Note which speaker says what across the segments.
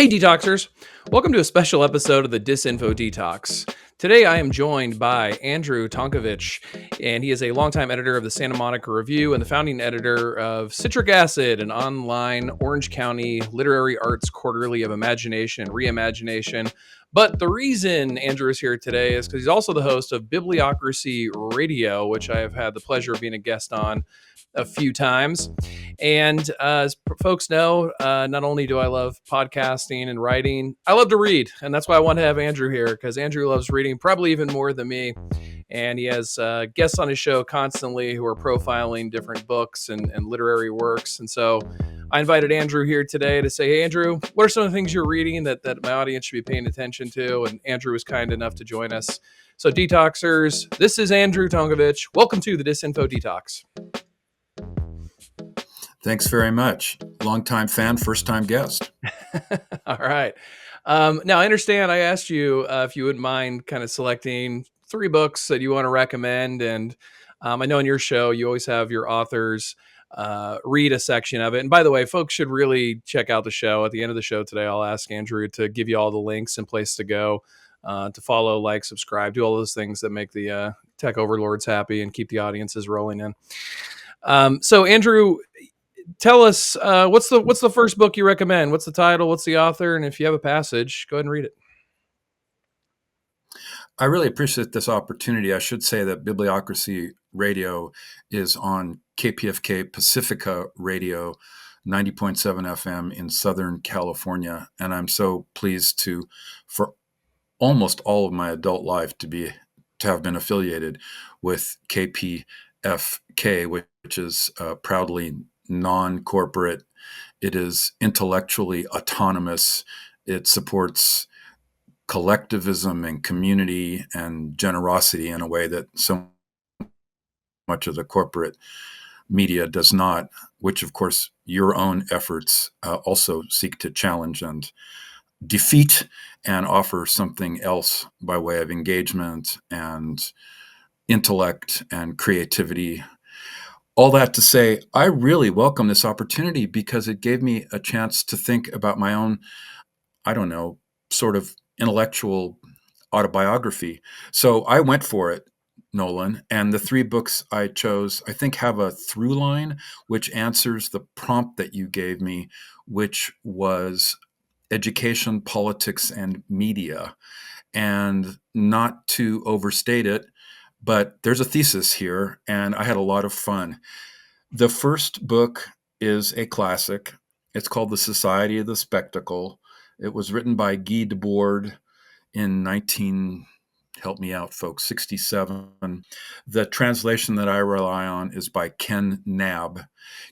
Speaker 1: Hey, Detoxers! Welcome to a special episode of the Disinfo Detox. Today, I am joined by Andrew Tonkovich, and he is a longtime editor of the Santa Monica Review and the founding editor of Citric Acid, an online Orange County literary arts quarterly of imagination and reimagination. But the reason Andrew is here today is because he's also the host of Bibliocracy Radio, which I have had the pleasure of being a guest on a few times. And as folks know, not only do I love podcasting and writing, I love to read. And that's why I want to have Andrew here, because Andrew loves reading probably even more than me. And he has guests on his show constantly who are profiling different books and literary works. And so I invited Andrew here today to say, hey, Andrew, what are some of the things you're reading that my audience should be paying attention to? And Andrew was kind enough to join us. So, Detoxers, this is Andrew Tonkovich. Welcome to the Disinfo Detox.
Speaker 2: Thanks very much. Longtime fan, first-time guest.
Speaker 1: All right. Now, I understand I asked you if you wouldn't mind kind of selecting 3 books that you want to recommend. And I know in your show, you always have your authors read a section of it. And by the way, folks should really check out the show. At the end of the show today, I'll ask Andrew to give you all the links and place to go, to follow, like, subscribe, do all those things that make the tech overlords happy and keep the audiences rolling in. So, Andrew, tell us what's the first book you recommend? What's the title? What's the author? And if you have a passage, go ahead and read it.
Speaker 2: I really appreciate this opportunity. I should say that Bibliocracy Radio is on KPFK Pacifica Radio, 90.7 FM in Southern California. And I'm so pleased for almost all of my adult life to have been affiliated with KPFK, which is proudly non-corporate. It is intellectually autonomous. It supports collectivism and community and generosity in a way that so much of the corporate media does not, which of course your own efforts also seek to challenge and defeat and offer something else by way of engagement and intellect and creativity. All that to say, I really welcome this opportunity because it gave me a chance to think about my own, sort of intellectual autobiography. So I went for it, Nolan, and the 3 books I chose, I think, have a through line which answers the prompt that you gave me, which was education, politics, and media. And not to overstate it, but there's a thesis here, and I had a lot of fun. The first book is a classic. It's called The Society of the Spectacle. It was written by Guy Debord in 67. The translation that I rely on is by Ken Knabb,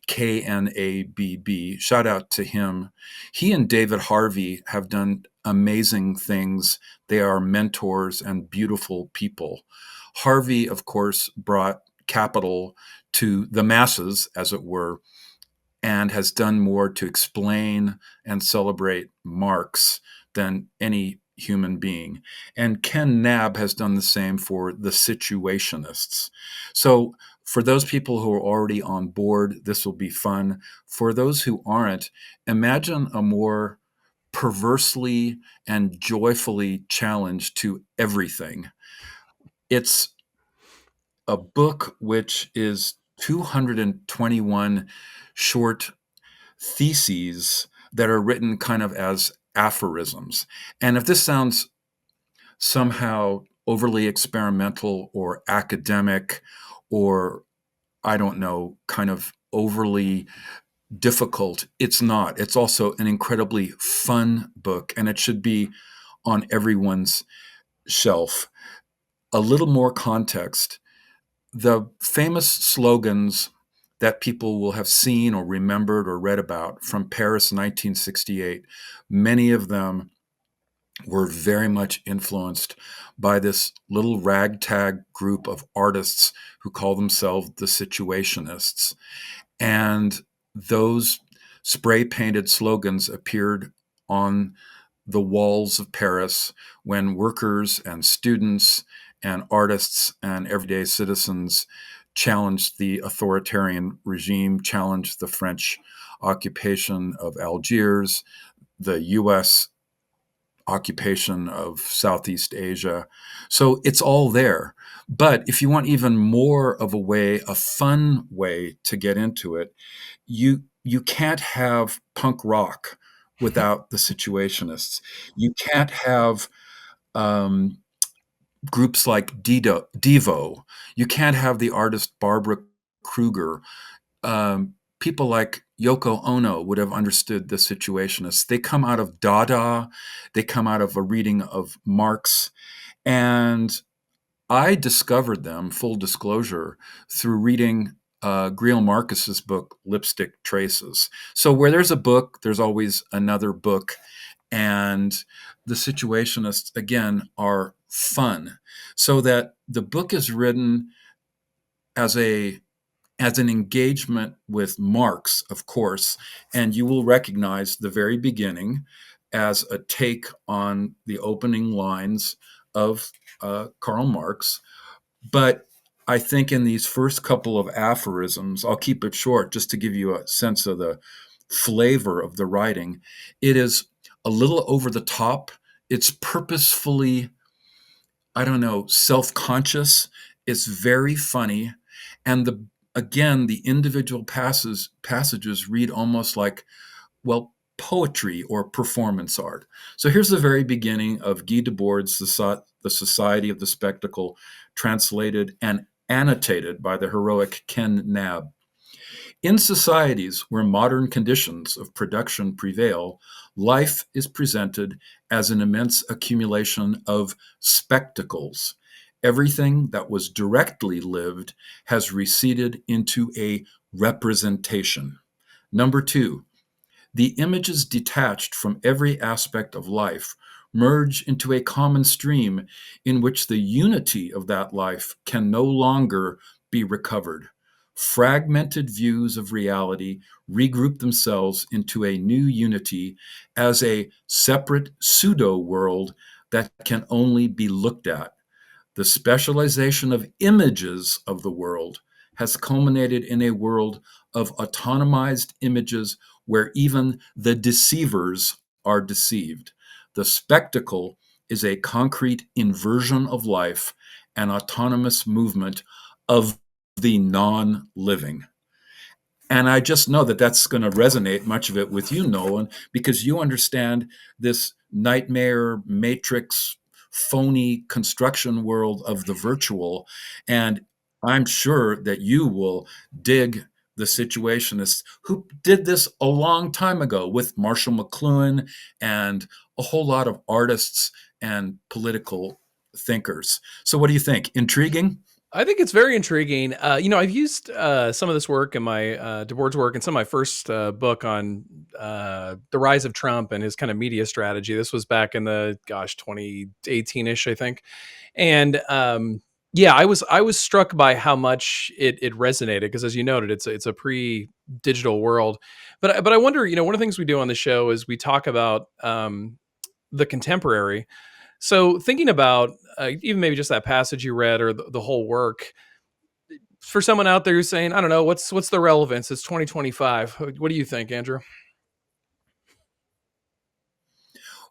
Speaker 2: Knabb. Shout out to him. He and David Harvey have done amazing things. They are mentors and beautiful people. Harvey, of course, brought capital to the masses, as it were, and has done more to explain and celebrate Marx than any human being. And Ken Knabb has done the same for the situationists. So for those people who are already on board, this will be fun. For those who aren't, imagine a more perversely and joyfully challenge to everything. It's a book which is 221 short theses that are written kind of as aphorisms. And if this sounds somehow overly experimental or academic or, kind of overly difficult, it's not. It's also an incredibly fun book, and it should be on everyone's shelf. A little more context. The famous slogans that people will have seen or remembered or read about from Paris 1968, many of them were very much influenced by this little ragtag group of artists who call themselves the situationists. And those spray-painted slogans appeared on the walls of Paris when workers and students and artists and everyday citizens challenged the authoritarian regime, challenged the French occupation of Algiers, the U.S. occupation of Southeast Asia. So it's all there. But if you want even more of a way, a fun way to get into it, you can't have punk rock without the Situationists. You can't have um, groups like Devo. You can't have the artist Barbara Kruger. People like Yoko Ono would have understood the Situationists. They come out of Dada. They come out of a reading of Marx. And I discovered them, full disclosure, through reading Greil Marcus's book, Lipstick Traces. So where there's a book, there's always another book. And the Situationists, again, are fun. So that the book is written as an engagement with Marx, of course, and you will recognize the very beginning as a take on the opening lines of Karl Marx. But I think in these first couple of aphorisms, I'll keep it short just to give you a sense of the flavor of the writing. It is a little over the top. It's purposefully, I don't know, self-conscious. It's very funny. And the individual passages read almost like, well, poetry or performance art. So here's the very beginning of Guy Debord's The Society of the Spectacle, translated and annotated by the heroic Ken Nab. In societies where modern conditions of production prevail, life is presented as an immense accumulation of spectacles. Everything that was directly lived has receded into a representation. Number two, the images detached from every aspect of life merge into a common stream in which the unity of that life can no longer be recovered. Fragmented views of reality regroup themselves into a new unity as a separate pseudo world that can only be looked at. The specialization of images of the world has culminated in a world of autonomized images where even the deceivers are deceived. The spectacle is a concrete inversion of life, an autonomous movement of the non-living. And I just know that that's going to resonate, much of it, with you, Nolan, because you understand this nightmare matrix phony construction world of the virtual. And I'm sure that you will dig the Situationists who did this a long time ago with Marshall McLuhan and a whole lot of artists and political thinkers. So what do you think? Intriguing?
Speaker 1: I think it's very intriguing. I've used some of this work in my Debord's work and some of my first book on the rise of Trump and his kind of media strategy. This was back in the 2018-ish, I think. And yeah, I was struck by how much it resonated because, as you noted, it's a pre-digital world. But I wonder, one of the things we do on the show is we talk about the contemporary. So thinking about even maybe just that passage you read or the whole work, for someone out there who's saying, I don't know, what's the relevance? It's 2025. What do you think, Andrew?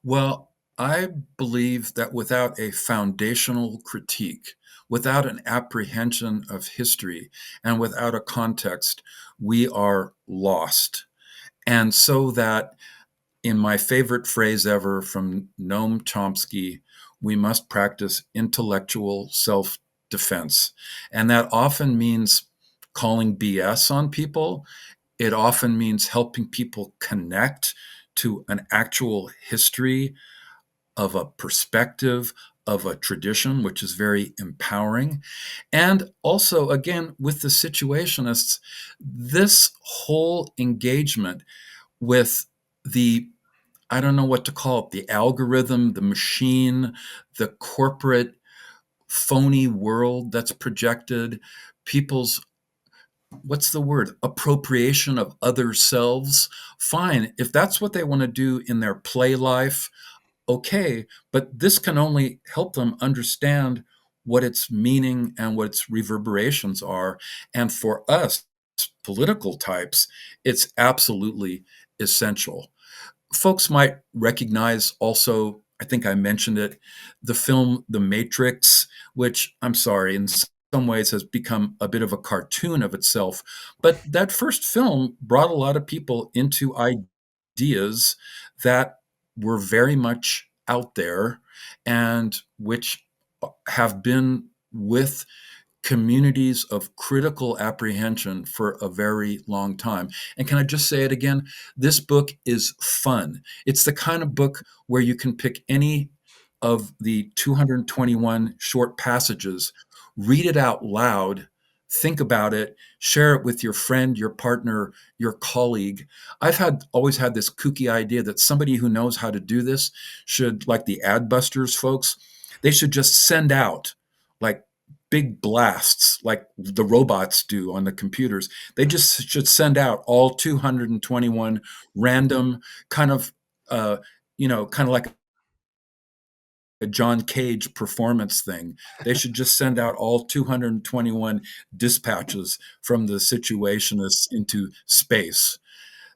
Speaker 2: Well, I believe that without a foundational critique, without an apprehension of history, and without a context, we are lost. And so that, in my favorite phrase ever from Noam Chomsky, we must practice intellectual self defense. And that often means calling BS on people. It often means helping people connect to an actual history of a perspective, of a tradition, which is very empowering. And also, again, with the Situationists, this whole engagement with the, I don't know what to call it, the algorithm, the machine, the corporate phony world that's projected, people's, what's the word, appropriation of other selves. Fine, if that's what they want to do in their play life, okay, but this can only help them understand what its meaning and what its reverberations are. And for us, political types, it's absolutely essential. Folks might recognize also, I think I mentioned it, the film The Matrix, which I'm sorry, in some ways has become a bit of a cartoon of itself. But that first film brought a lot of people into ideas that were very much out there and which have been with communities of critical apprehension for a very long time. And can I just say it again? This book is fun. It's the kind of book where you can pick any of the 221 short passages, read it out loud, think about it, share it with your friend, your partner, your colleague. Always had this kooky idea that somebody who knows how to do this should, like the ad busters folks, they should just send out like big blasts like the robots do on the computers. They just should send out all 221 random kind of, kind of like a John Cage performance thing. They should just send out all 221 dispatches from the situationists into space.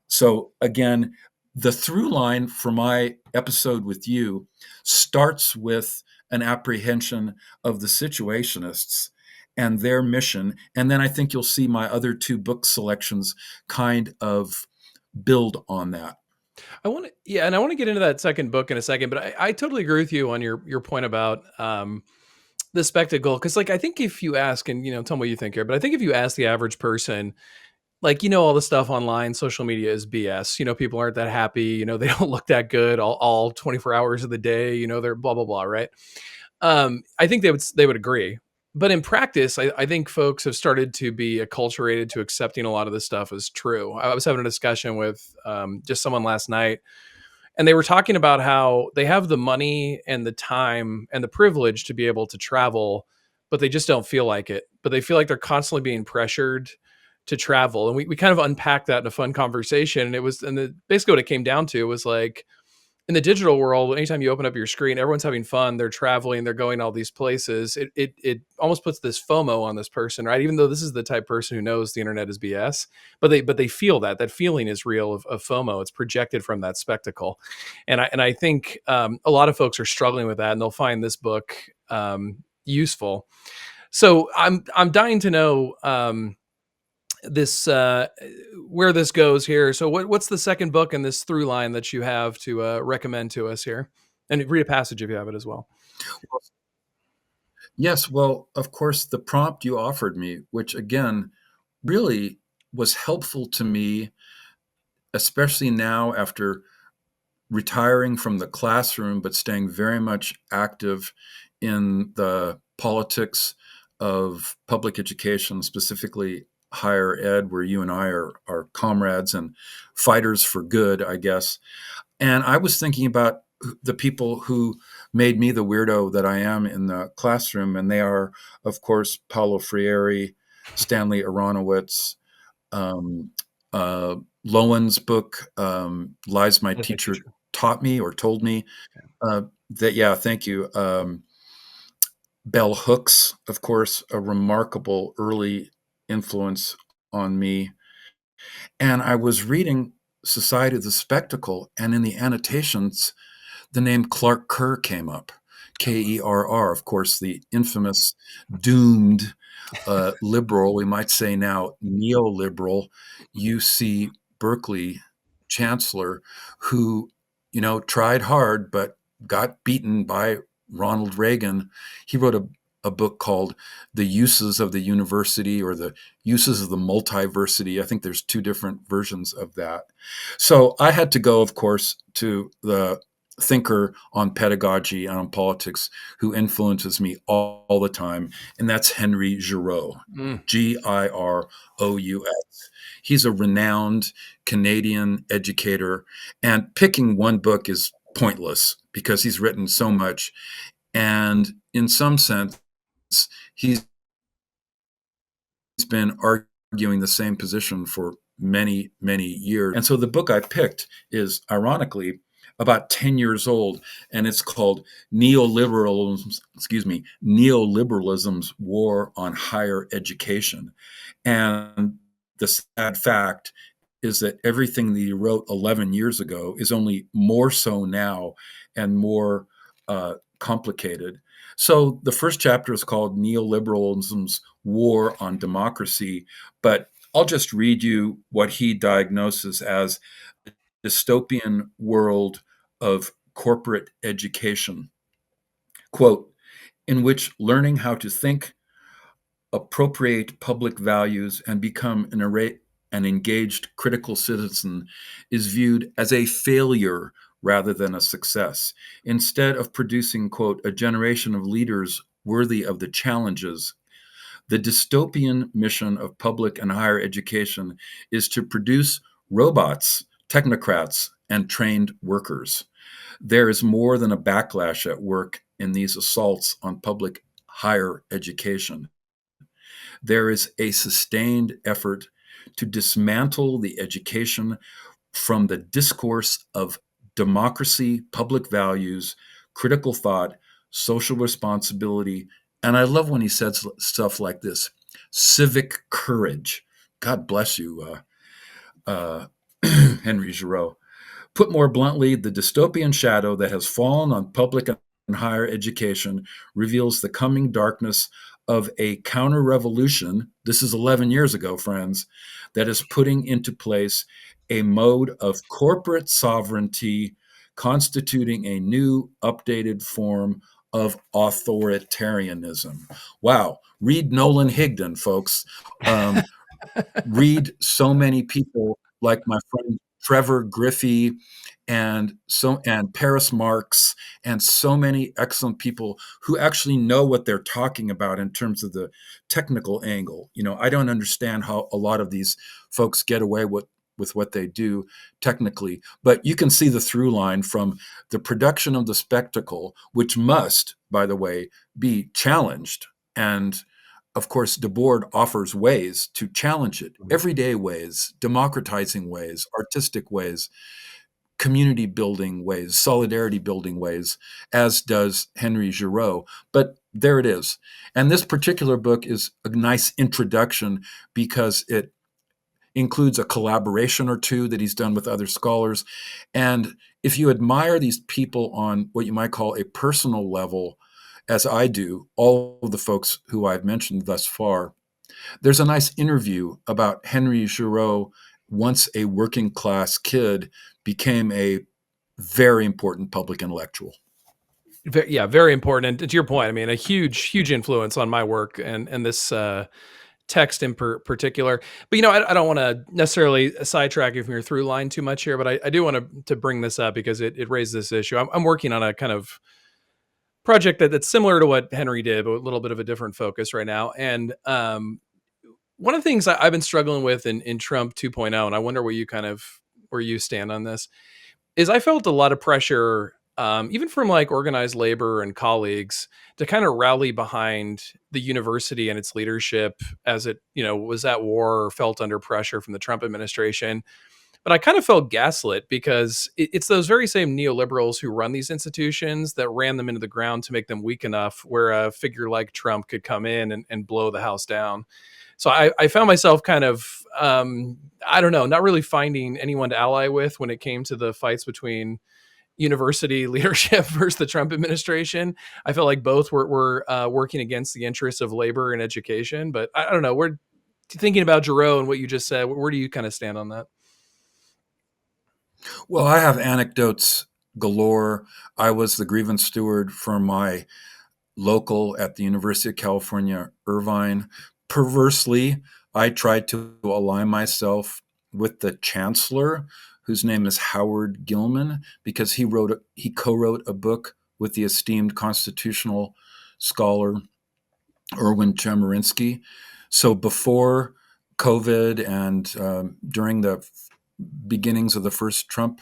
Speaker 2: So again, the through line for my episode with you starts with an apprehension of the situationists and their mission. And then I think you'll see my other two book selections kind of build on that.
Speaker 1: And I want to get into that second book in a second, but I totally agree with you on your point about the spectacle. Cause like, I think if you ask, and, tell me what you think here, but I think if you ask the average person, like, all the stuff online, social media is BS. People aren't that happy. They don't look that good all 24 hours of the day. They're blah, blah, blah. Right. I think they would agree. But in practice, I think folks have started to be acculturated to accepting a lot of this stuff as true. I was having a discussion with just someone last night, and they were talking about how they have the money and the time and the privilege to be able to travel, but they just don't feel like it. But they feel like they're constantly being pressured to travel. And we kind of unpacked that in a fun conversation. Basically what it came down to was like, in the digital world, anytime you open up your screen, everyone's having fun. They're traveling. They're going all these places. It almost puts this FOMO on this person, right? Even though this is the type of person who knows the internet is BS, but they feel that feeling is real of FOMO. It's projected from that spectacle, and I think a lot of folks are struggling with that, and they'll find this book useful. So I'm dying to know. This where this goes here. So what's the second book in this through line that you have to recommend to us here? And read a passage if you have it as well.
Speaker 2: Yes, well, of course, the prompt you offered me, which again really was helpful to me, especially now after retiring from the classroom, but staying very much active in the politics of public education, specifically higher ed, where you and I are comrades and fighters for good, I guess. And I was thinking about the people who made me the weirdo that I am in the classroom. And they are, of course, Paulo Freire, Stanley Aronowitz, um, Lowen's book, Lies My
Speaker 1: That's my
Speaker 2: Teacher
Speaker 1: teacher.
Speaker 2: Taught Me or Told Me. Yeah, thank you. Bell Hooks, of course, a remarkable early influence on me. And I was reading Society of the Spectacle, and in the annotations, the name Clark Kerr came up. Kerr, of course, the infamous doomed liberal, we might say now neoliberal, UC Berkeley chancellor, who, tried hard but got beaten by Ronald Reagan. He wrote a book called The Uses of the University or The Uses of the Multiversity. I think there's two different versions of that. So I had to go, of course, to the thinker on pedagogy and on politics who influences me all the time, and that's Henry Giroux,
Speaker 1: Mm.
Speaker 2: Girous. He's a renowned Canadian educator, and picking one book is pointless because he's written so much. And in some sense, he's been arguing the same position for many, many years. And so the book I picked is, ironically, about 10 years old, and it's called Neoliberalism's War on Higher Education. And the sad fact is that everything that he wrote 11 years ago is only more so now and more complicated. So the first chapter is called Neoliberalism's War on Democracy, but I'll just read you what he diagnoses as a dystopian world of corporate education. Quote, in which learning how to think, appropriate public values, and become an engaged critical citizen is viewed as a failure rather than a success, instead of producing, quote, a generation of leaders worthy of the challenges. The dystopian mission of public and higher education is to produce robots, technocrats, and trained workers. There is more than a backlash at work in these assaults on public higher education. There is a sustained effort to dismantle the education from the discourse of democracy, public values, critical thought, social responsibility. And I love when he says stuff like this: civic courage. God bless you, Henry Giroux. Put more bluntly, the dystopian shadow that has fallen on public and higher education reveals the coming darkness of a counter revolution. This is 11 years ago, friends, that is putting into place a mode of corporate sovereignty, constituting a new, updated form of authoritarianism. Wow. Read Nolan Higdon, folks. Read so many people like my friend Trevor Griffey and Paris Marx and so many excellent people who actually know what they're talking about in terms of the technical angle. I don't understand how a lot of these folks get away with what they do technically, but you can see the through line from the production of the spectacle, which must, by the way, be challenged. And of course, Debord offers ways to challenge it, everyday ways, democratizing ways, artistic ways, community building ways, solidarity building ways, as does Henry Giroux. But there it is. And this particular book is a nice introduction because it includes a collaboration or two that he's done with other scholars. And if you admire these people on what you might call a personal level, as I do, all of the folks who I've mentioned thus far, there's a nice interview about Henry Giroux, once a working class kid, became a very important public intellectual.
Speaker 1: Yeah, very important. And to your point, I mean, a huge influence on my work and this text in particular. But I don't want to necessarily sidetrack you from your through line too much here, but I do want to bring this up because it raised this issue. I'm working on a kind of project that's similar to what Henry did, but a little bit of a different focus right now. And one of the things I've been struggling with in Trump 2.0, and I wonder where you stand on this, is I felt a lot of pressure, even from like organized labor and colleagues, to kind of rally behind the university and its leadership as it, was at war or felt under pressure from the Trump administration. But I kind of felt gaslit because it's those very same neoliberals who run these institutions that ran them into the ground to make them weak enough where a figure like Trump could come in and blow the house down. So I found myself kind of, I don't know, not really finding anyone to ally with when it came to the fights between university leadership versus the Trump administration. I felt like both were working against the interests of labor and education. But I don't know. We're thinking about Giroux and what you just said. Where do you kind of stand on that?
Speaker 2: Well, I have anecdotes galore. I was the grievance steward for my local at the University of California, Irvine. Perversely, I tried to align myself with the chancellor, whose name is Howard Gilman, because he co-wrote a book with the esteemed constitutional scholar Erwin Chemerinsky. So before COVID and during the beginnings of the first Trump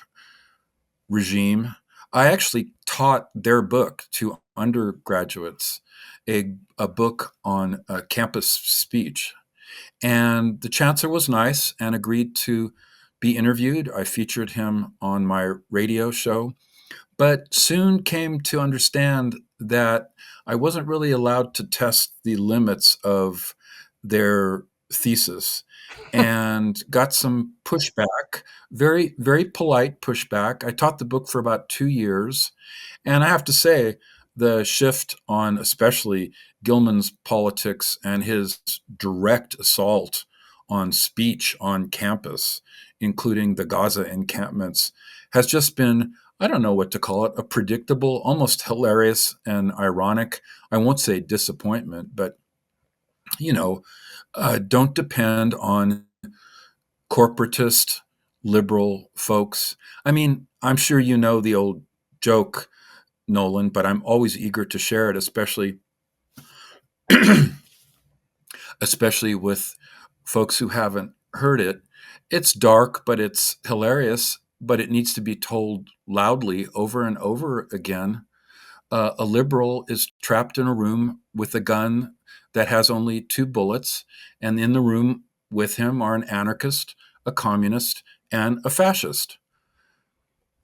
Speaker 2: regime, I actually taught their book to undergraduates, a book on campus speech. And the chancellor was nice and agreed to be interviewed. I featured him on my radio show, but soon came to understand that I wasn't really allowed to test the limits of their thesis and got some pushback, very, very polite pushback. I taught the book for about 2 years, and I have to say, the shift on especially Gilman's politics and his direct assault on speech on campus, including the Gaza encampments, has just been, I don't know what to call it, a predictable, almost hilarious and ironic, I won't say disappointment, but, you know, don't depend on corporatist liberal folks. I mean, I'm sure you know the old joke, Nolan, but I'm always eager to share it, especially with folks who haven't heard it. It's dark, but it's hilarious, but it needs to be told loudly over and over again. A liberal is trapped in a room with a gun that has only 2 bullets, and in the room with him are an anarchist, a communist, and a fascist.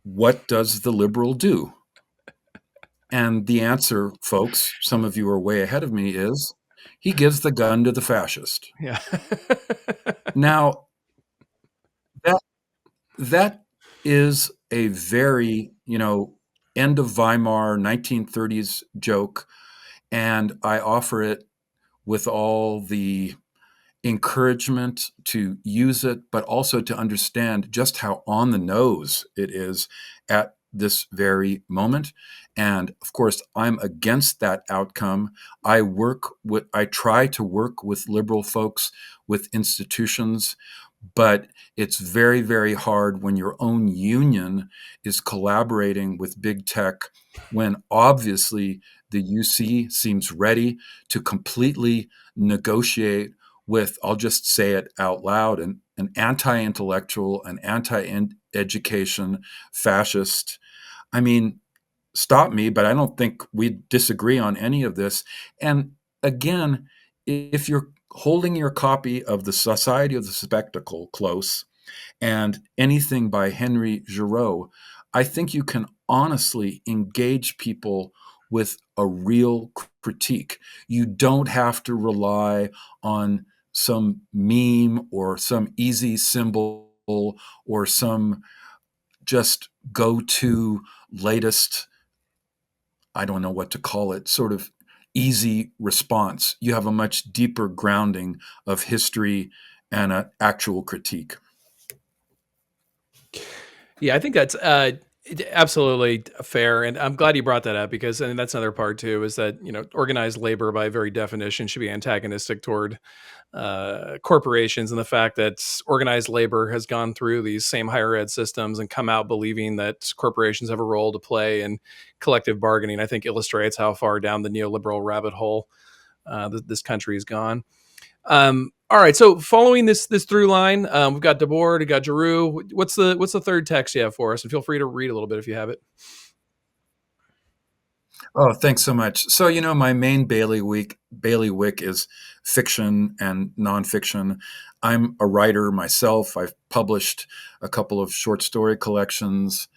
Speaker 2: What does the liberal do? And the answer, folks, some of you are way ahead of me, is he gives the gun to the fascist.
Speaker 1: Yeah.
Speaker 2: Now, that that is a very, end of Weimar 1930s joke, and I offer it with all the encouragement to use it, but also to understand just how on the nose it is at this very moment. And of course, I'm against that outcome. I try to work with liberal folks, with institutions, but it's very, very hard when your own union is collaborating with big tech, when obviously the UC seems ready to completely negotiate with, I'll just say it out loud, an anti-intellectual, an anti-education fascist. I mean, stop me, but I don't think we disagree on any of this. And again, if you're holding your copy of The Society of the Spectacle close and anything by Henry Giroux, I think you can honestly engage people with a real critique. You don't have to rely on some meme or some easy symbol or some just go-to latest, I don't know what to call it, sort of easy response. You have a much deeper grounding of history and an actual critique.
Speaker 1: Yeah, I think that's absolutely fair, and I'm glad you brought that up because, and that's another part too, is that organized labor by very definition should be antagonistic toward corporations, and the fact that organized labor has gone through these same higher ed systems and come out believing that corporations have a role to play in collective bargaining, I think illustrates how far down the neoliberal rabbit hole this country has gone. All right. So following this through line, we've got Debord, we got Giroux. What's the third text you have for us? And feel free to read a little bit if you have it.
Speaker 2: Oh, thanks so much. So, my main bailiwick is fiction and nonfiction. I'm a writer myself. I've published a couple of short story collections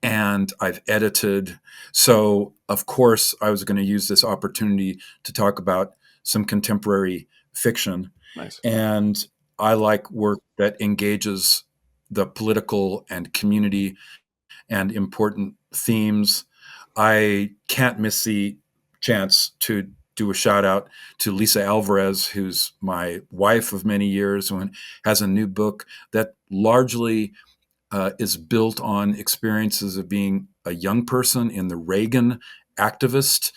Speaker 2: and I've edited. So, of course, I was going to use this opportunity to talk about some contemporary fiction.
Speaker 1: Nice.
Speaker 2: And I like work that engages the political and community and important themes. I can't miss the chance to do a shout out to Lisa Alvarez, who's my wife of many years, and has a new book that largely is built on experiences of being a young person in the Reagan activist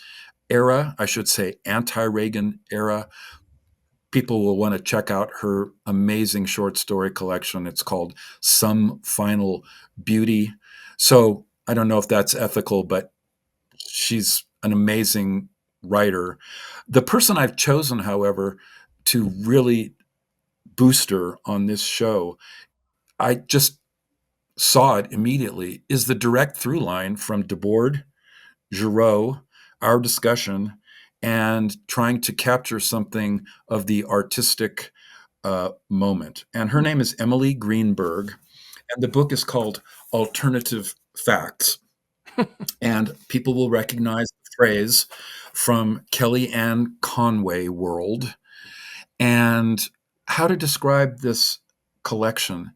Speaker 2: era, I should say anti-Reagan era. People will want to check out her amazing short story collection. It's called Some Final Beauty. So I don't know if that's ethical, but she's an amazing writer. The person I've chosen, however, to really boost her on this show, I just saw it immediately, is the direct through line from Debord, Giroux, our discussion, and trying to capture something of the artistic moment. And her name is Emily Greenberg, and the book is called Alternative Facts. And people will recognize the phrase from Kellyanne Conway world. And how to describe this collection.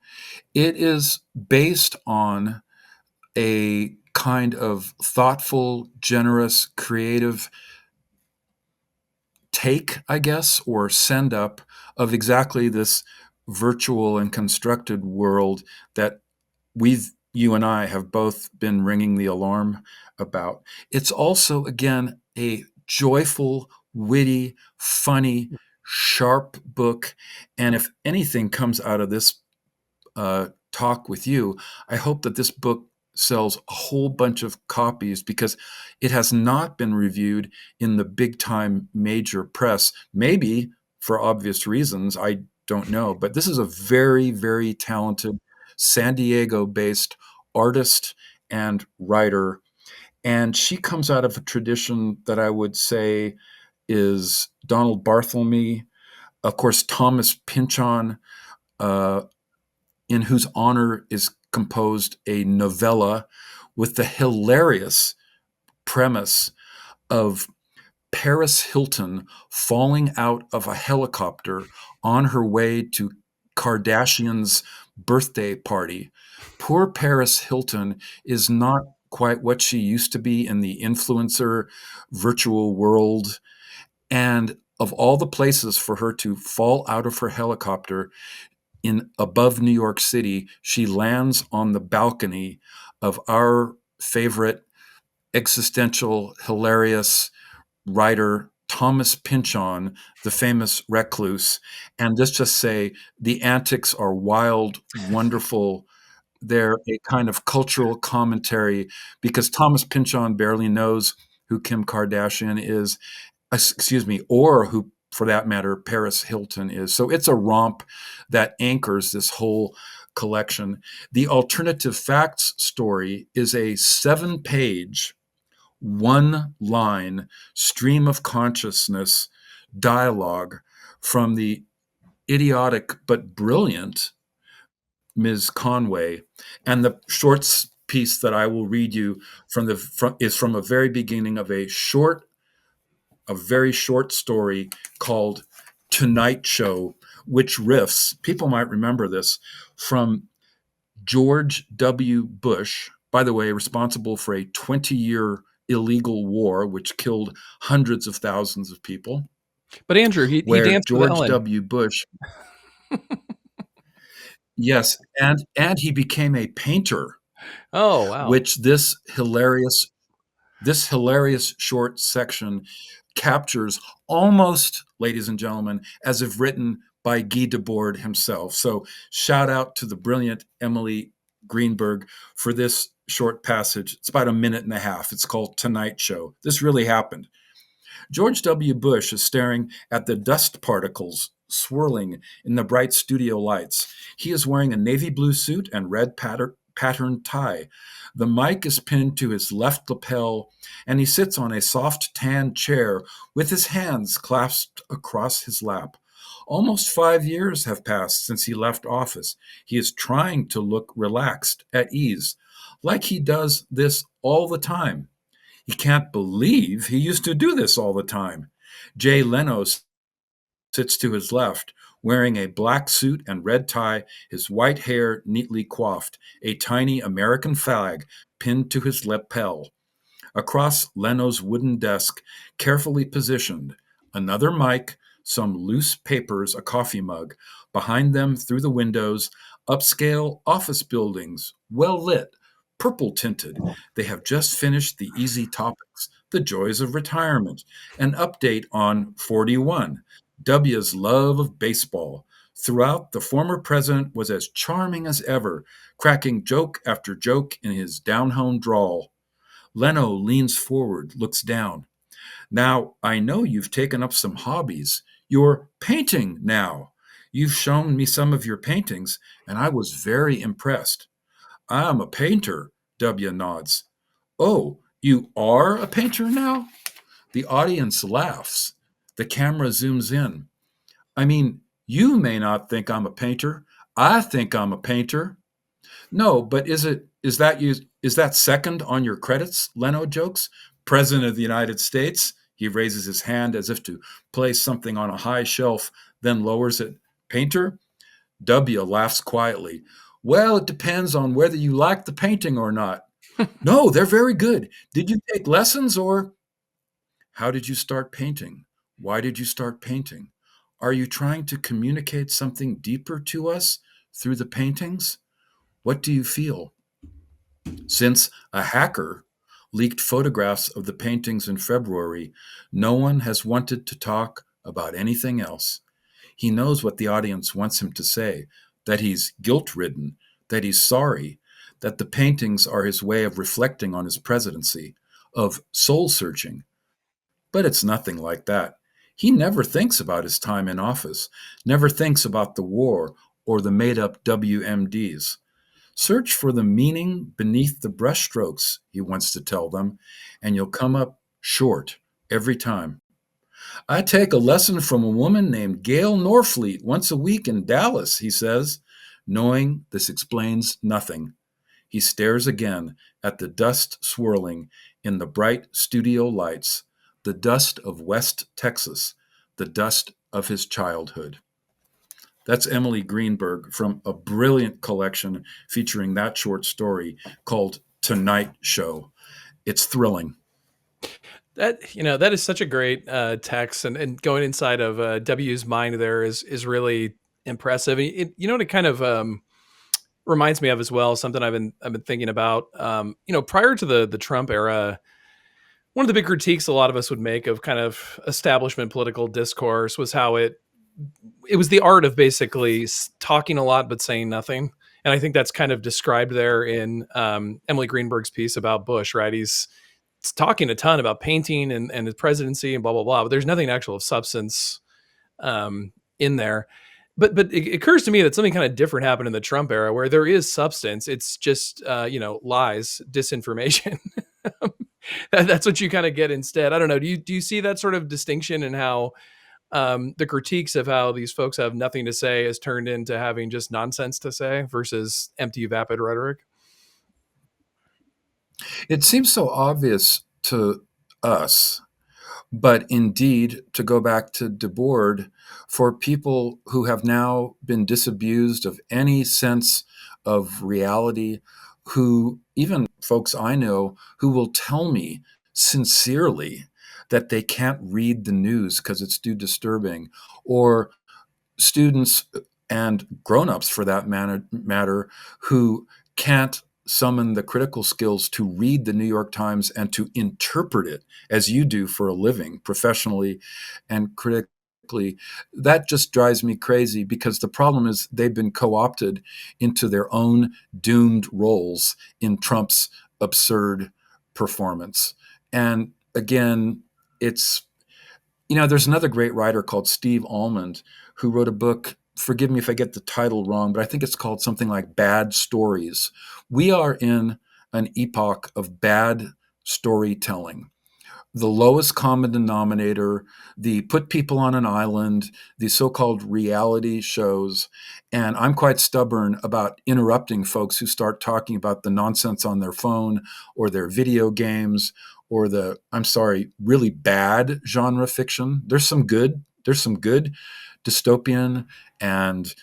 Speaker 2: It is based on a kind of thoughtful, generous, creative take, I guess, or send up of exactly this virtual and constructed world that you and I have both been ringing the alarm about. It's also, again, a joyful, witty, funny, sharp book. And if anything comes out of this talk with you, I hope that this book sells a whole bunch of copies because it has not been reviewed in the big time major press. Maybe for obvious reasons, I don't know. But this is a very, very talented San Diego based artist and writer. And she comes out of a tradition that I would say is Donald Barthelme, of course, Thomas Pynchon, uh, in whose honor is composed a novella with the hilarious premise of Paris Hilton falling out of a helicopter on her way to Kardashian's birthday party. Poor Paris Hilton is not quite what she used to be in the influencer virtual world. And of all the places for her to fall out of her helicopter, in above New York City, she lands on the balcony of our favorite existential, hilarious writer, Thomas Pynchon, the famous recluse. And let's just say the antics are wild, wonderful. They're a kind of cultural commentary because Thomas Pynchon barely knows who Kim Kardashian is, excuse me, or who, for that matter, Paris Hilton is. So it's a romp that anchors this whole collection. The alternative facts story is a 7-page, one line stream of consciousness dialogue from the idiotic but brilliant Ms. Conway. And the short piece that I will read you is from a very beginning of a very short story called Tonight Show, which riffs, people might remember this, from George W. Bush, by the way, responsible for a 20-year illegal war, which killed hundreds of thousands of people.
Speaker 1: But Andrew, he
Speaker 2: Where
Speaker 1: danced with
Speaker 2: George
Speaker 1: Ellen.
Speaker 2: W. Bush, yes, and he became a painter,
Speaker 1: Oh, wow.
Speaker 2: which this hilarious short section captures almost, ladies and gentlemen, as if written by Guy Debord himself. So shout out to the brilliant Emily Greenberg for this short passage. It's about a minute and a half. It's called Tonight Show. This really happened. George W. Bush is staring at the dust particles swirling in the bright studio lights. He is wearing a navy blue suit and red patterned tie. The mic is pinned to his left lapel, and he sits on a soft tan chair with his hands clasped across his lap. Almost 5 years have passed since he left office. He is trying to look relaxed, at ease, like he does this all the time. He can't believe he used to do this all the time. Jay Leno sits to his left, wearing a black suit and red tie, his white hair neatly coiffed, a tiny American flag pinned to his lapel. Across Leno's wooden desk, carefully positioned, another mic, some loose papers, a coffee mug. Behind them, through the windows, upscale office buildings, well lit, purple tinted. They have just finished the easy topics, the joys of retirement, an update on 41, W's love of baseball. Throughout, the former president was as charming as ever, cracking joke after joke in his down-home drawl. Leno leans forward, looks down. Now, I know you've taken up some hobbies. You're painting now. You've shown me some of your paintings, and I was very impressed. I'm a painter, W nods. Oh, you are a painter now? The audience laughs. The camera zooms in. I mean, you may not think I'm a painter. I think I'm a painter. No, but is that second on your credits? Leno jokes. President of the United States. He raises his hand as if to place something on a high shelf, then lowers it. Painter? W laughs quietly. Well, it depends on whether you like the painting or not. No, they're very good. Did you take lessons or? How did you start painting? Why did you start painting? Are you trying to communicate something deeper to us through the paintings? What do you feel? Since a hacker leaked photographs of the paintings in February, no one has wanted to talk about anything else. He knows what the audience wants him to say, that he's guilt-ridden, that he's sorry, that the paintings are his way of reflecting on his presidency, of soul-searching. But it's nothing like that. He never thinks about his time in office, never thinks about the war or the made-up WMDs. Search for the meaning beneath the brushstrokes, he wants to tell them, and you'll come up short every time. I take a lesson from a woman named Gail Norfleet once a week in Dallas, he says, knowing this explains nothing. He stares again at the dust swirling in the bright studio lights, the dust of West Texas, the dust of his childhood. That's Emily Greenberg from a brilliant collection featuring that short story called Tonight Show. It's thrilling.
Speaker 1: That is such a great text, and going inside of W's mind there is really impressive. What it kind of reminds me of as well, something I've been thinking about. Prior to the Trump era, one of the big critiques a lot of us would make of kind of establishment political discourse was how it was the art of basically talking a lot but saying nothing. And I think that's kind of described there in Emily Greenberg's piece about Bush, right? He's talking a ton about painting and his presidency and blah, blah, blah, but there's nothing actual of substance in there. But it occurs to me that something kind of different happened in the Trump era where there is substance. It's just, lies, disinformation. That's what you kind of get instead. I don't know. Do you see that sort of distinction in how the critiques of how these folks have nothing to say has turned into having just nonsense to say versus empty, vapid rhetoric?
Speaker 2: It seems so obvious to us, but indeed, to go back to Debord, for people who have now been disabused of any sense of reality, who even folks I know who will tell me sincerely that they can't read the news because it's too disturbing, or students and grown-ups for that matter who can't summon the critical skills to read the New York Times and to interpret it as you do for a living, professionally and critically. That just drives me crazy, because the problem is they've been co-opted into their own doomed roles in Trump's absurd performance. And again, there's another great writer called Steve Almond who wrote a book. Forgive me if I get the title wrong, but I think it's called something like Bad Stories. We are in an epoch of bad storytelling. The lowest common denominator, the put people on an island, the so-called reality shows. And I'm quite stubborn about interrupting folks who start talking about the nonsense on their phone or their video games or really bad genre fiction. There's some good dystopian and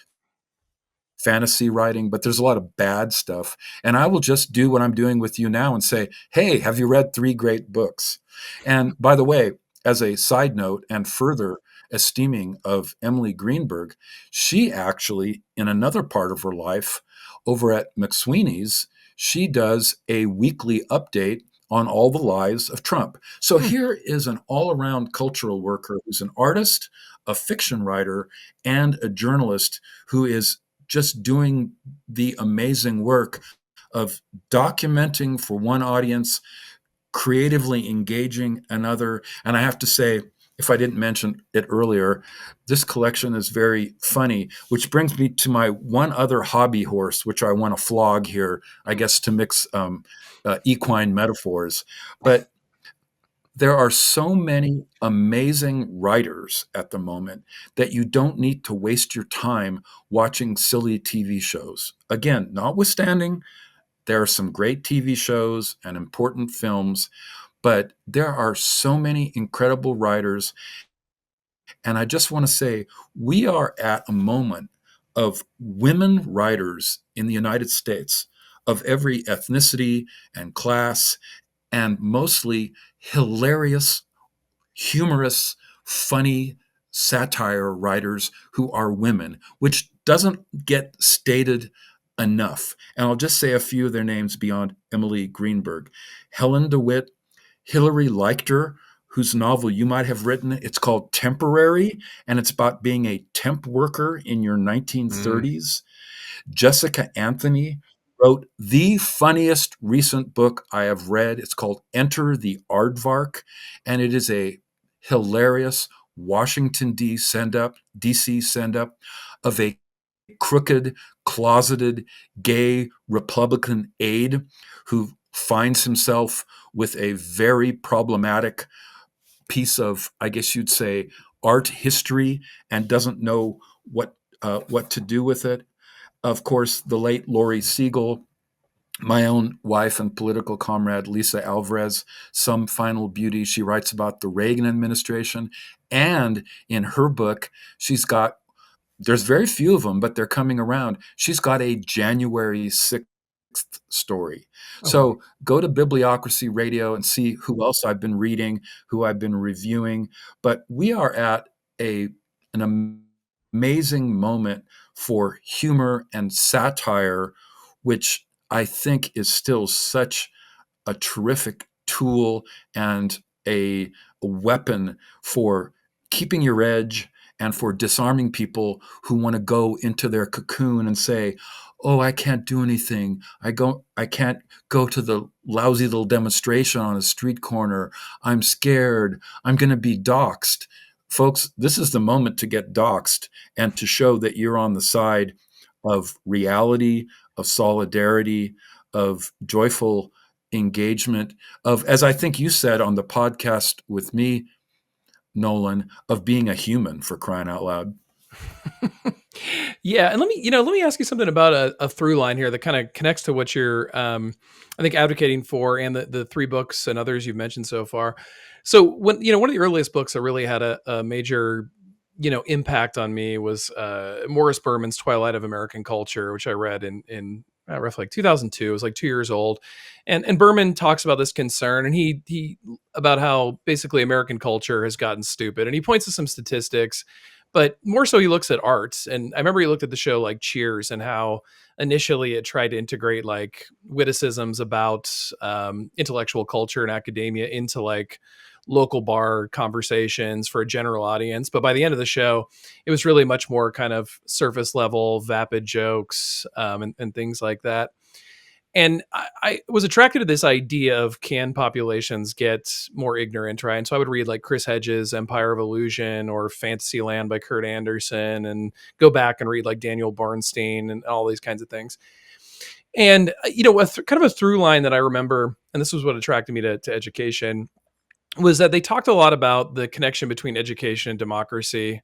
Speaker 2: fantasy writing, but there's a lot of bad stuff. And I will just do what I'm doing with you now and say, hey, have you read 3 great books? And by the way, as a side note and further esteeming of Emily Greenberg, she actually, in another part of her life, over at McSweeney's, she does a weekly update on all the lies of Trump. So here is an all-around cultural worker who's an artist, a fiction writer, and a journalist who is just doing the amazing work of documenting for one audience, creatively engaging another. And I have to say, if I didn't mention it earlier, this collection is very funny, which brings me to my one other hobby horse, which I want to flog here, I guess, to mix equine metaphors. But there are so many amazing writers at the moment that you don't need to waste your time watching silly TV shows. Again, notwithstanding, there are some great TV shows and important films, but there are so many incredible writers. And I just want to say, we are at a moment of women writers in the United States of every ethnicity and class, and mostly hilarious, humorous, funny satire writers who are women, which doesn't get stated enough. And I'll just say a few of their names beyond Emily Greenberg: Helen DeWitt, Hilary Leichter, whose novel you might have written. It's called Temporary, and it's about being a temp worker in your
Speaker 1: Mm.
Speaker 2: 1930s. Jessica Anthony wrote the funniest recent book I have read. It's called Enter the Aardvark, and it is a hilarious Washington D.C. send up of a crooked, closeted, gay Republican aide who finds himself with a very problematic piece of, I guess you'd say, art history, and doesn't know what to do with it. Of course, the late Laurie Siegel, my own wife and political comrade, Lisa Alvarez, Some Final Beauty. She writes about the Reagan administration. And in her book, there's very few of them, but they're coming around. She's got a January 6th story.
Speaker 1: Oh, wow.
Speaker 2: So go to Bibliocracy Radio and see who else I've been reading, who I've been reviewing. But we are at an amazing moment for humor and satire, which I think is still such a terrific tool and a weapon for keeping your edge and for disarming people who want to go into their cocoon and say, "Oh, I can't do anything. I can't go to the lousy little demonstration on a street corner. I'm scared. I'm going to be doxxed." Folks, this is the moment to get doxxed and to show that you're on the side of reality, of solidarity, of joyful engagement, of, as I think you said on the podcast with me, Nolan, of being a human, for crying out loud.
Speaker 1: Yeah, and let me ask you something about a through line here that kind of connects to what you're, I think, advocating for, and the three books and others you've mentioned so far. So when one of the earliest books that really had a major impact on me was Morris Berman's Twilight of American Culture, which I read in roughly like 2002. It was like 2 years old, and Berman talks about this concern, and he about how basically American culture has gotten stupid, and he points to some statistics, but more so he looks at art. And I remember he looked at the show like Cheers, and how initially it tried to integrate like witticisms about intellectual culture and academia into like local bar conversations for a general audience. But by the end of the show, it was really much more kind of surface level, vapid jokes, and things like that. And I was attracted to this idea of, can populations get more ignorant, right? And so I would read like Chris Hedges' Empire of Illusion or Fantasyland by Kurt Anderson, and go back and read like Daniel Bernstein and all these kinds of things. And kind of a through line that I remember, and this was what attracted me to education, was that they talked a lot about the connection between education and democracy,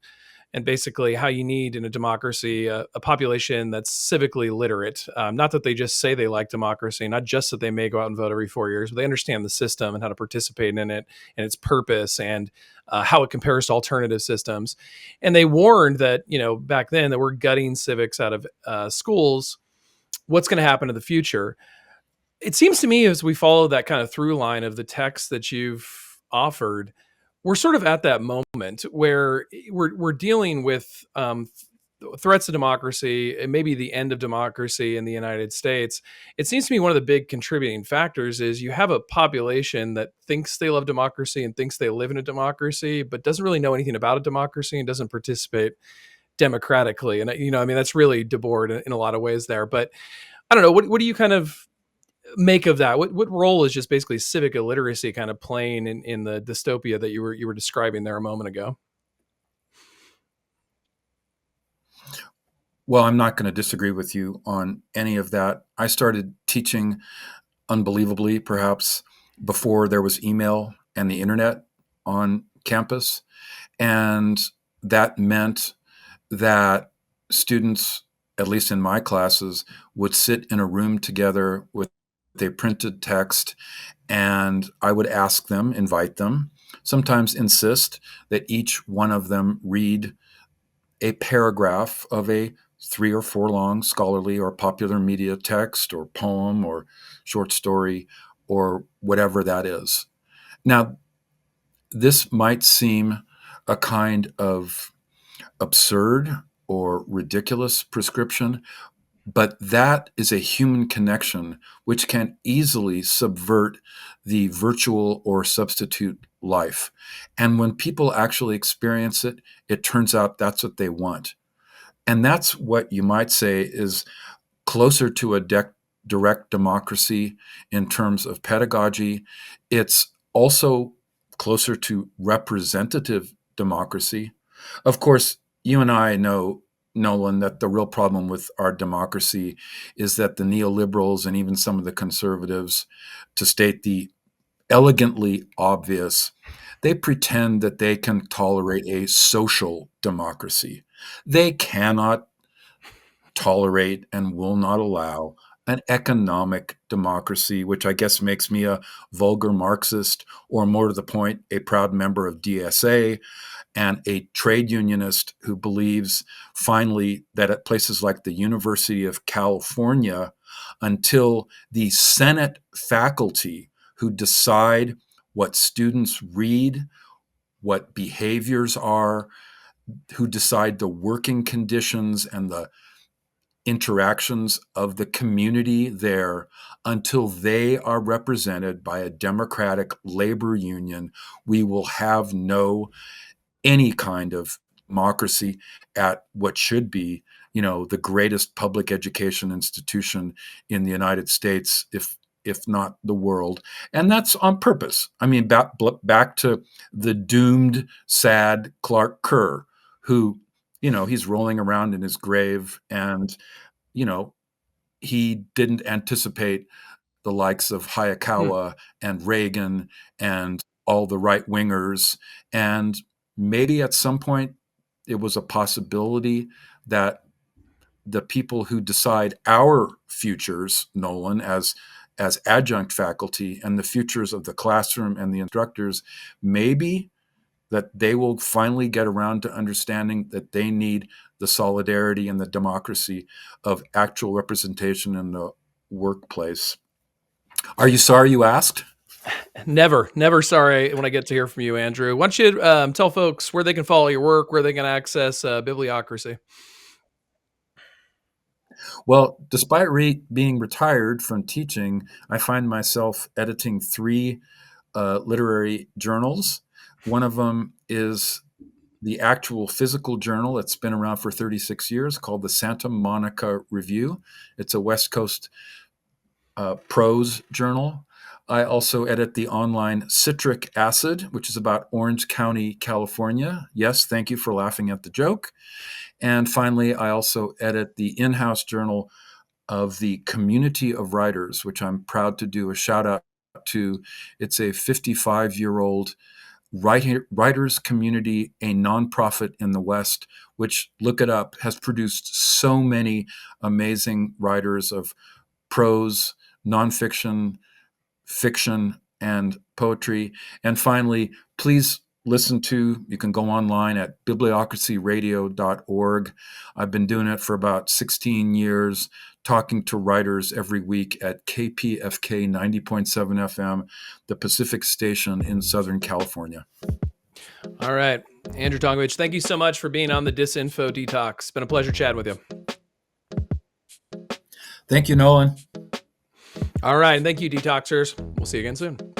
Speaker 1: and basically how you need in a democracy a population that's civically literate. Not that they just say they like democracy, not just that they may go out and vote every 4 years, but they understand the system and how to participate in it and its purpose, and how it compares to alternative systems. And they warned that, back then, that we're gutting civics out of schools. What's going to happen in the future? It seems to me, as we follow that kind of through line of the text that you've offered, we're sort of at that moment where we're dealing with threats to democracy and maybe the end of democracy in the United States. It seems to me one of the big contributing factors is you have a population that thinks they love democracy and thinks they live in a democracy, but doesn't really know anything about a democracy and doesn't participate democratically. And I mean, that's really Debord in a lot of ways there. But I don't know. What do you kind of make of that? What role is just basically civic illiteracy kind of playing in the dystopia that you were describing there a moment ago?
Speaker 2: Well, I'm not going to disagree with you on any of that. I started teaching, unbelievably, perhaps before there was email and the internet on campus. And that meant that students, at least in my classes, would sit in a room together with a printed text, and I would ask them, invite them, sometimes insist that each one of them read a paragraph of a 3 or 4 long scholarly or popular media text or poem or short story or whatever that is. Now, this might seem a kind of absurd or ridiculous prescription, but that is a human connection which can easily subvert the virtual or substitute life. And when people actually experience it, it turns out that's what they want. And that's what you might say is closer to a direct democracy in terms of pedagogy. It's also closer to representative democracy. Of course, you and I know, Nolan, that the real problem with our democracy is that the neoliberals and even some of the conservatives, to state the elegantly obvious, they pretend that they can tolerate a social democracy. They cannot tolerate and will not allow an economic democracy, which I guess makes me a vulgar Marxist, or more to the point, a proud member of DSA and a trade unionist who believes finally that at places like the University of California, until the Senate faculty who decide what students read, what behaviors are, who decide the working conditions and the interactions of the community there, until they are represented by a democratic labor union, we will have no any kind of democracy at what should be, the greatest public education institution in the United States, if not the world. And that's on purpose. I mean, back to the doomed, sad Clark Kerr, who, he's rolling around in his grave, and, he didn't anticipate the likes of Hayakawa and Reagan and all the right wingers. And maybe at some point it was a possibility that the people who decide our futures, Nolan, as adjunct faculty, and the futures of the classroom and the instructors, maybe that they will finally get around to understanding that they need the solidarity and the democracy of actual representation in the workplace. Are you sorry you asked?
Speaker 1: Never sorry when I get to hear from you, Andrew. Why don't you tell folks where they can follow your work, where they can access Bibliocracy?
Speaker 2: Well, despite being retired from teaching, I find myself editing 3 literary journals. One of them is the actual physical journal that's been around for 36 years called the Santa Monica Review. It's a West Coast prose journal. I also edit the online Citric Acid, which is about Orange County, California. Yes, thank you for laughing at the joke. And finally, I also edit the in-house journal of the Community of Writers, which I'm proud to do a shout out to. It's a 55-year-old writers community, a nonprofit in the West, which, look it up, has produced so many amazing writers of prose, nonfiction, fiction, and poetry. And finally, please you can go online at bibliocracyradio.org. I've been doing it for about 16 years, talking to writers every week at KPFK 90.7 FM, the Pacific station in Southern California.
Speaker 1: All right. Andrew Tonkovich, thank you so much for being on the Disinfo Detox. It's been a pleasure chatting with you.
Speaker 2: Thank you, Nolan.
Speaker 1: All right. And thank you, Detoxers. We'll see you again soon.